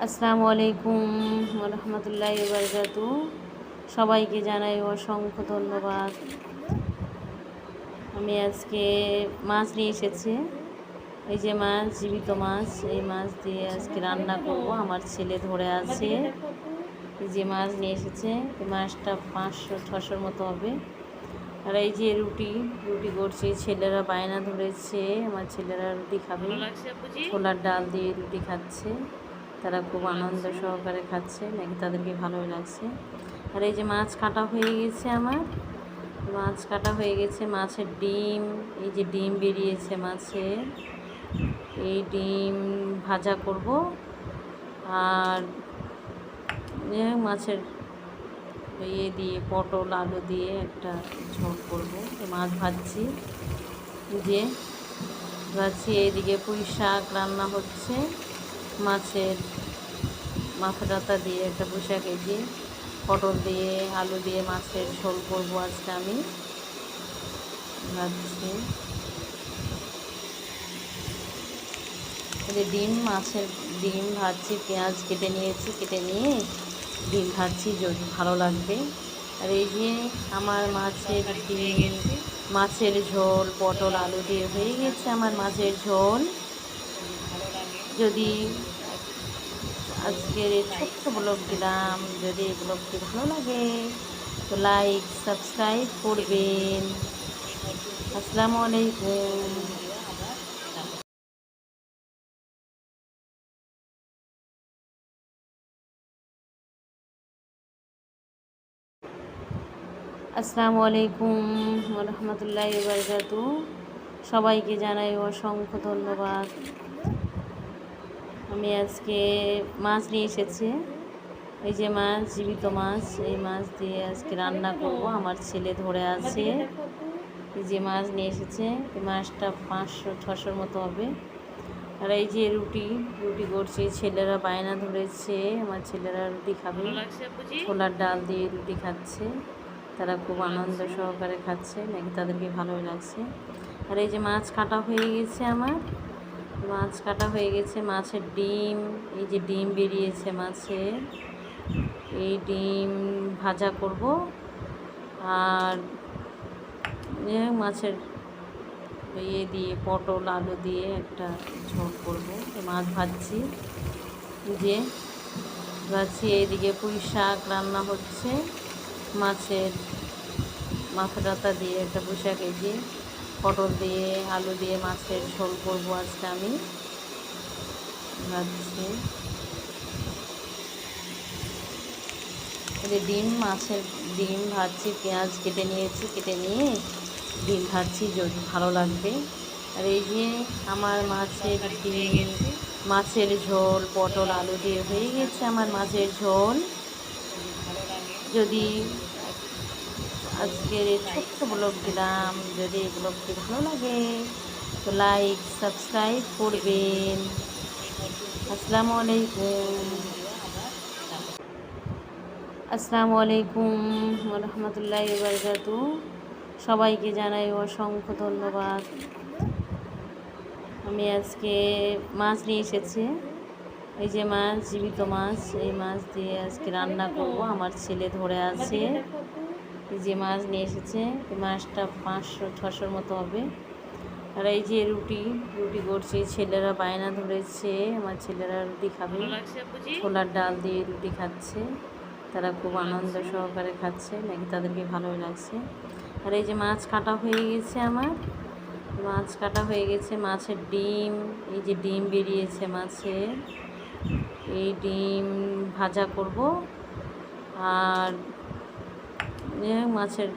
আসসালামু আলাইকুম রহমতুল্লাহি বারাকাতু। সবাইকে জানাই অসংখ্য ধন্যবাদ। আমি আজকে মাছ নিয়ে এসেছি। এই যে মাছ, জীবিত মাছ, এই মাছ দিয়ে আজকে রান্না করব। আমার ছেলে ধরে আছে। এই যে মাছ নিয়ে এসেছে, এই মাছটা 500-600 মতো হবে। আর এই যে রুটি করছি, ছেলেরা বায়না ধরেছে, আমার ছেলেরা রুটি খাবে, ছোলার ডাল দিয়ে রুটি খাচ্ছে। তারা খুব আনন্দ সহকারে খাচ্ছে, নাকি তাদেরকে ভালোই লাগছে। আর এই যে মাছ কাটা হয়ে গেছে, আমার মাছ কাটা হয়ে গেছে। মাছের ডিম, এই যে ডিম বেরিয়েছে মাছের, এই ডিম ভাজা করব। আর মাছের দিয়ে পটল আলু দিয়ে একটা ঝোল করব। মাছ ভাজছি, যে ভাজছি। এইদিকে পুঁই শাক রান্না হচ্ছে, মাছের মাথা টাথা দিয়ে একটা পুঁই শাক, এই দিয়ে পটল দিয়ে আলু দিয়ে মাছের ঝোল করবো আজকে আমি ভাজছি। মাছের ডিম ভাজছি, পেঁয়াজ কেটে নিয়েছি, কেটে নিয়ে ডিম ভাজছি, যদি ভালো লাগবে। আর এই যে আমার মাছের ঝোল পটল আলু দিয়ে হয়ে গেছে আমার মাছের ঝোল। যদি আজকের এই ছোট্ট ব্লগ দিলাম, যদি এই ব্লগটি ভালো লাগে তো লাইক সাবস্ক্রাইব করবেন। আসসালামু আলাইকুম। আসসালামু আলাইকুম রহমতুল্লাহি বারাকাতু। সবাইকে জানাই অসংখ্য ধন্যবাদ। আমি আজকে মাছ নিয়ে এসেছি। এই যে মাছ, জীবিত মাছ, এই মাছ দিয়ে আজকে রান্না করব। আমার ছেলে ধরে আছে। এই যে মাছ নিয়ে এসেছে, এই মাছটা 500-600 মতো হবে। আর এই যে রুটি করছি, ছেলেরা বায়না ধরেছে, আমার ছেলেরা রুটি খাবে, ছোলার ডাল দিয়ে রুটি খাচ্ছে। তারা খুব আনন্দ সহকারে খাচ্ছে, নাকি তাদেরকে ভালোই লাগছে। আর এই যে মাছ কাটা হয়ে গেছে, আমার মাছ কাটা হয়ে গেছে। মাছের ডিম, এই যে ডিম বেরিয়েছে মাছের, এই ডিম ভাজা করব। আর মাছের দিয়ে পটল আলু দিয়ে একটা ঝোল করব। মাছ ভাজছি, যে ভাজছি। এইদিকে পুঁই শাক রান্না হচ্ছে, মাছের মাথা টাথা দিয়ে একটা পুঁই শাক, এই যে পটল দিয়ে আলু দিয়ে মাছের ঝোল করবো আজকে আমি ভাজছি। এই যে ডিম ভাজছি, পেঁয়াজ কেটে নিয়েছি, কেটে নিয়ে ডিম ভাজছি, যদি ভালো লাগবে। আর এই যে আমার মাছের ঝোল পটল আলু দিয়ে হয়ে গেছে আমার মাছের ঝোল। যদি আজকের এই ছোট্ট ব্লগ দিলাম, যদি এই ব্লগটি ভালো লাগে তো লাইক সাবস্ক্রাইব করবেন। আসসালামু আলাইকুম। আসসালামু আলাইকুম রহমতুল্লাহি বারাকাতু। সবাইকে জানাই অসংখ্য ধন্যবাদ। আমি আজকে মাছ নিয়ে এসেছি। এই যে মাছ, জীবিত মাছ, এই মাছ দিয়ে আজকে রান্না করব। আমার ছেলে ধরে আছে। এই যে মাছ নিয়ে এসেছে, এই মাছটা 500-600 মতো হবে। আর এই যে রুটি করছি, ছেলেরা বায়না ধরেছে, আমার ছেলেরা রুটি খাবে, ছোলার ডাল দিয়ে রুটি খাচ্ছে। তারা খুব আনন্দ সহকারে খাচ্ছে, নাকি তাদেরকে ভালোই লাগছে। আর এই যে মাছ কাটা হয়ে গেছে, আমার মাছ কাটা হয়ে গেছে। মাছের ডিম, এই যে ডিম বেরিয়েছে মাছের, এই ডিম ভাজা করব। আর মাছের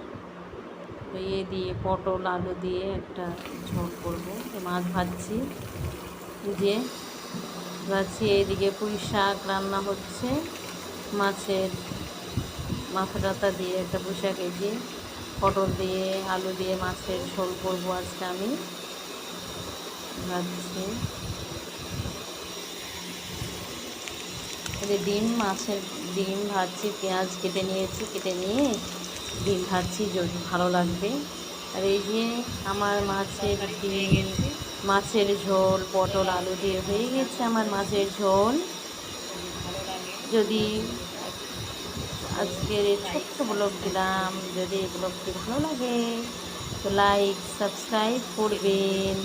দিয়ে পটল আলু দিয়ে একটা ঝোল করব। মাছ ভাজছি, যে ভাজছি। এইদিকে পুঁই শাক রান্না হচ্ছে, মাছের মাথা টাথা দিয়ে একটা পুঁই শাক, এই যে পটল দিয়ে আলু দিয়ে মাছের ঝোল করবো আজকে আমি ভাজছি। এই ডিম ভাজছি, পেঁয়াজ কেটে নিয়েছি, কেটে নিয়ে ডিম ভাজছি, যদি ভালো লাগবে। আর এই যে আমার মাছের ঝোল পটল আলু দিয়ে হয়ে গেছে আমার মাছের ঝোল। যদি আজকের এই ছোট্ট ব্লগ দিলাম, যদি এই ব্লগটি ভালো লাগে তো লাইক সাবস্ক্রাইব করবেন।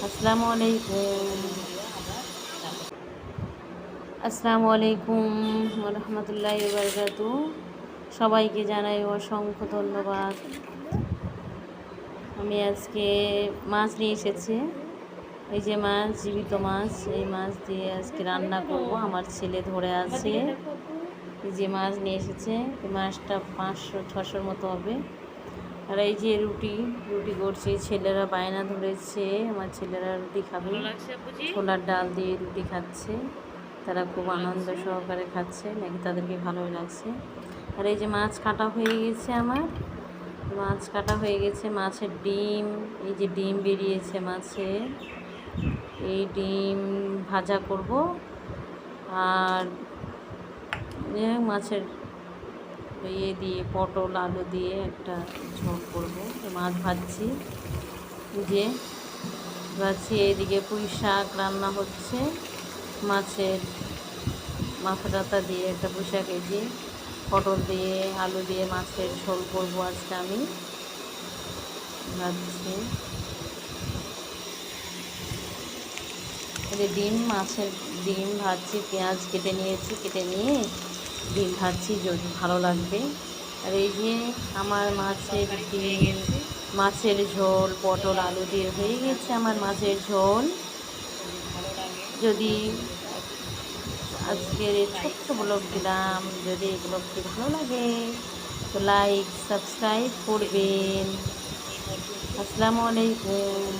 আসসালামু আলাইকুম। আসসালামু আলাইকুম রহমতুল্লাহি ওয়া বারাকাতুহু। সবাইকে জানাই অসংখ্য ধন্যবাদ। আমি আজকে মাছ নিয়ে এসেছি, এই যে মাছ, জীবিত মাছ। এই মাছ দিয়ে আজকে রান্না করব। আমার ছেলে ধরে আছে, এই যে মাছ নিয়ে এসেছে। এই মাছটা 500-600 মতো হবে। আর এই যে রুটি করছি, ছেলেরা বায়না ধরেছে, আমার ছেলেরা রুটি খাবে, ছোলার ডাল দিয়ে রুটি খাচ্ছে। তারা খুব আনন্দ সহকারে খাচ্ছে, নাকি তাদেরকে ভালোই লাগছে। আর এই যে মাছ কাটা হয়ে গেছে, আমার মাছ কাটা হয়ে গেছে। মাছের ডিম, এই যে ডিম বেরিয়েছে মাছের, এই ডিম ভাজা করব। আর মাছের ইয়ে দিয়ে, পটল আলু দিয়ে একটা ঝোল করবো। মাছ ভাজছি, যে ভাজছি। এইদিকে পুঁই শাক রান্না হচ্ছে, মাছের মাথা টাথা দিয়ে একটা পুঁই শাক, এই যে পটল দিয়ে আলু দিয়ে মাছের ঝোল করবো আজকে আমি ভাজছি। এই যে ডিম, মাছের ডিম ভাজছি, পেঁয়াজ কেটে নিয়েছি, কেটে নিয়ে ডিম ভাজছি, যদি ভালো লাগবে। আর এই যে আমার মাছের ডিম, মাছের ঝোল পটল আলু দিয়ে হয়ে গেছে আমার মাছের ঝোল। যদি আজকের এই ছোট্ট ব্লগ দিলাম, যদি এই ব্লগটি ভালো লাগে তো লাইক সাবস্ক্রাইব করবেন। আসসালামু আলাইকুম।